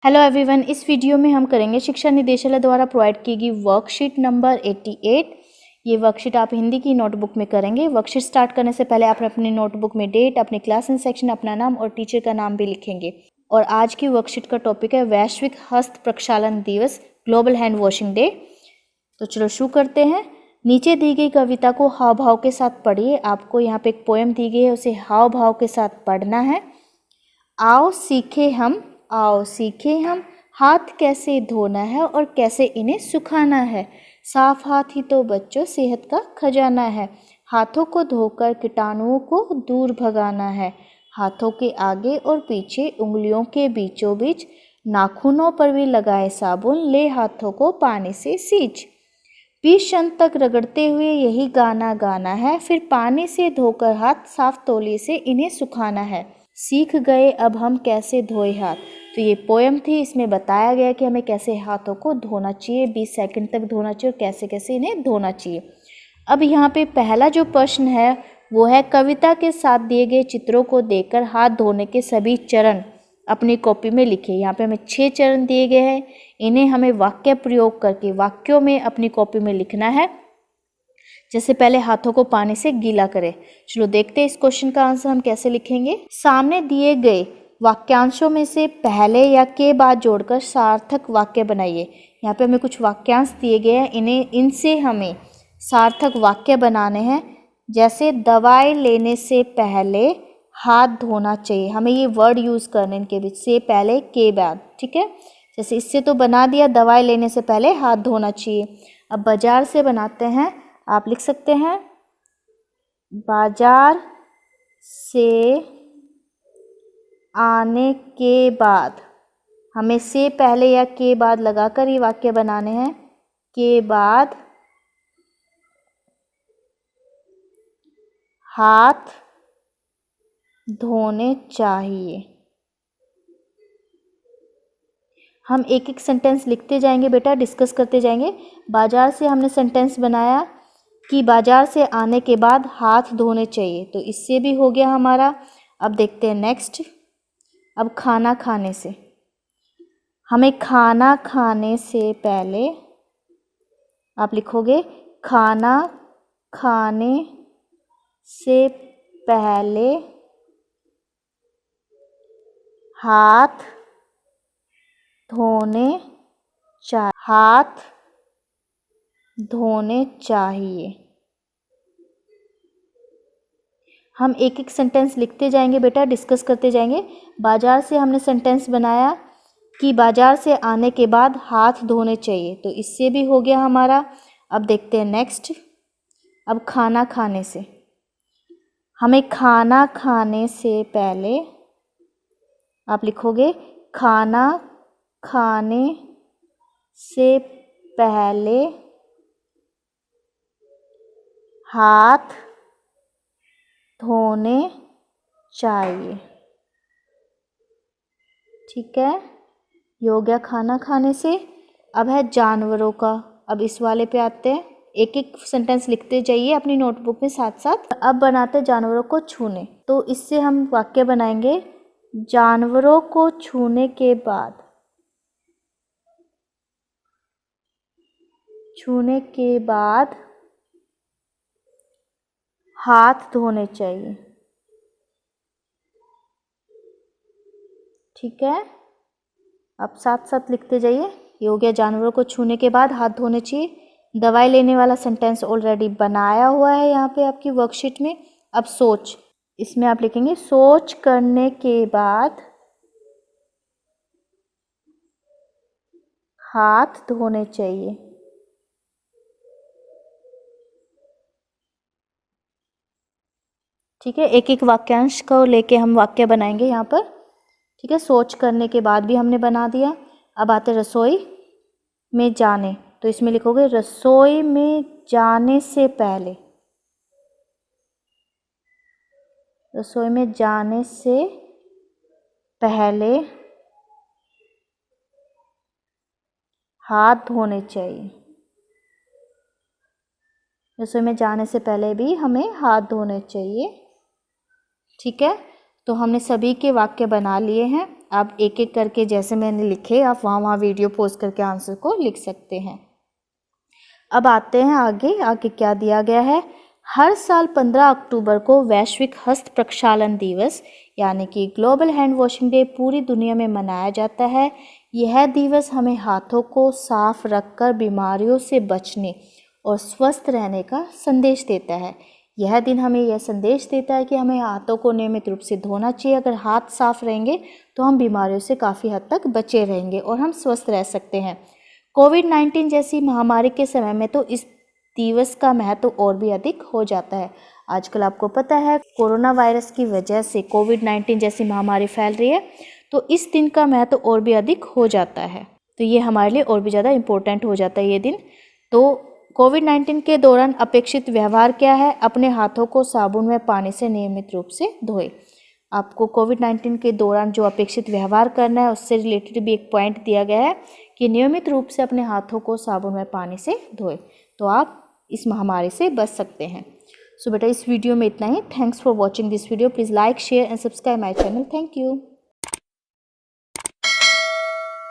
Hello everyone, इस video में हम करेंगे शिक्षा निदेशालय द्वारा प्रोवाइड की गई वर्कशीट नंबर 88। ये वर्कशीट आप हिंदी की नोटबुक में करेंगे। वर्कशीट स्टार्ट करने से पहले आप अपनी नोटबुक में डेट, अपनी क्लास एंड सेक्शन, अपना नाम और टीचर का नाम भी लिखेंगे। और आज की वर्कशीट का टॉपिक है वैश्विक हस्त प्रक्षालन दिवस, ग्लोबल हैंड वॉशिंग डे। तो चलो शुरू करते हैं। नीचे दी गई कविता को हाव भाव के साथ पढ़िए। आपको यहाँ पे एक पोएम दी गई है, उसे हाव भाव के साथ पढ़ना है। आओ सीखे हम हाथ कैसे धोना है और कैसे इन्हें सुखाना है। साफ हाथ ही तो बच्चों सेहत का खजाना है। हाथों को धोकर कीटाणुओं को दूर भगाना है। हाथों के आगे और पीछे, उंगलियों के बीचों बीच, नाखूनों पर भी लगाए साबुन, ले हाथों को पानी से सींच। 20 क्षण तक रगड़ते हुए यही गाना गाना है, फिर पानी से धोकर हाथ साफ तौलिए से इन्हें सुखाना है। सीख गए अब हम कैसे धोए हाथ। तो ये पोएम थी, इसमें बताया गया कि हमें कैसे हाथों को धोना चाहिए, 20 सेकंड तक धोना चाहिए और कैसे कैसे इन्हें धोना चाहिए। अब यहाँ पे पहला जो प्रश्न है वो है, कविता के साथ दिए गए चित्रों को देखकर हाथ धोने के सभी चरण अपनी कॉपी में लिखे। यहाँ पे हमें 6 चरण दिए गए हैं, इन्हें हमें वाक्य प्रयोग करके वाक्यों में अपनी कॉपी में लिखना है। जैसे पहले हाथों को पानी से गीला करें। चलो देखते हैं इस क्वेश्चन का आंसर हम कैसे लिखेंगे। सामने दिए गए वाक्यांशों में से पहले या के बाद जोड़कर सार्थक वाक्य बनाइए। यहाँ पे हमें कुछ वाक्यांश दिए गए हैं, इनसे हमें सार्थक वाक्य बनाने हैं। जैसे दवाई लेने से पहले हाथ धोना चाहिए, हमें ये वर्ड यूज़ करने इनके बीच, से पहले के बाद। ठीक है, जैसे इससे तो बना दिया दवाई लेने से पहले हाथ धोना चाहिए। अब बाजार से बनाते हैं, आप लिख सकते हैं बाजार से आने के बाद। हमें से पहले या के बाद लगाकर ये वाक्य बनाने हैं। के बाद हाथ धोने चाहिए। हम एक एक सेंटेंस लिखते जाएंगे बेटा, डिस्कस करते जाएंगे। बाजार से हमने सेंटेंस बनाया कि बाजार से आने के बाद हाथ धोने चाहिए, तो इससे भी हो गया हमारा। अब देखते हैं नेक्स्ट। अब खाना खाने से, हमें खाना खाने से पहले, आप लिखोगे खाना खाने से पहले हाथ धोने हाथ धोने चाहिए। हम एक एक सेंटेंस लिखते जाएंगे बेटा, डिस्कस करते जाएंगे। बाजार से हमने सेंटेंस बनाया कि बाजार से आने के बाद हाथ धोने चाहिए, तो इससे भी हो गया हमारा। अब देखते हैं नेक्स्ट। अब खाना खाने से, हमें खाना खाने से पहले, आप लिखोगे खाना खाने से पहले हाथ धोने चाहिए। ठीक है, ये हो गया खाना खाने से। अब है जानवरों का। अब इस वाले पे आते हैं, एक एक सेंटेंस लिखते जाइए अपनी नोटबुक में साथ साथ। अब बनाते हैं जानवरों को छूने, तो इससे हम वाक्य बनाएंगे जानवरों को छूने के बाद, छूने के बाद हाथ धोने चाहिए। ठीक है, अब साथ साथ लिखते जाइए। ये हो गया जानवरों को छूने के बाद हाथ धोने चाहिए। दवाई लेने वाला सेंटेंस ऑलरेडी बनाया हुआ है यहाँ पे आपकी वर्कशीट में। अब सोच, इसमें आप लिखेंगे सोच करने के बाद हाथ धोने चाहिए। ठीक है, एक एक वाक्यांश को लेके हम वाक्य बनाएंगे यहाँ पर। ठीक है, सोच करने के बाद भी हमने बना दिया। अब आते रसोई में जाने, तो इसमें लिखोगे रसोई में जाने से पहले, रसोई में जाने से पहले हाथ धोने चाहिए। रसोई में जाने से पहले भी हमें हाथ धोने चाहिए। ठीक है, तो हमने सभी के वाक्य बना लिए हैं। आप एक एक करके जैसे मैंने लिखे आप वहाँ वीडियो पोस्ट करके आंसर को लिख सकते हैं। अब आते हैं आगे क्या दिया गया है। हर साल 15 अक्टूबर को वैश्विक हस्त प्रक्षालन दिवस यानी कि ग्लोबल हैंड वॉशिंग डे पूरी दुनिया में मनाया जाता है। यह दिवस हमें हाथों को साफ रखकर बीमारियों से बचने और स्वस्थ रहने का संदेश देता है। यह दिन हमें यह संदेश देता है कि हमें हाथों को नियमित रूप से धोना चाहिए। अगर हाथ साफ रहेंगे तो हम बीमारियों से काफ़ी हद तक बचे रहेंगे और हम स्वस्थ रह सकते हैं। कोविड-19 जैसी महामारी के समय में तो इस दिवस का महत्व और भी अधिक हो जाता है। आजकल आपको पता है कोरोना वायरस की वजह से कोविड-19 जैसी महामारी फैल रही है, तो इस दिन का महत्व और भी अधिक हो जाता है। तो ये हमारे लिए और भी ज़्यादा इम्पोर्टेंट हो जाता है ये दिन। तो कोविड-19 के दौरान अपेक्षित व्यवहार क्या है? अपने हाथों को साबुन व पानी से नियमित रूप से धोएं। आपको कोविड-19 के दौरान जो अपेक्षित व्यवहार करना है उससे रिलेटेड भी एक पॉइंट दिया गया है कि नियमित रूप से अपने हाथों को साबुन व पानी से धोएं, तो आप इस महामारी से बच सकते हैं। सो बेटा इस वीडियो में इतना ही। Thanks for watching this video. Please like share and subscribe my channel. Thank you.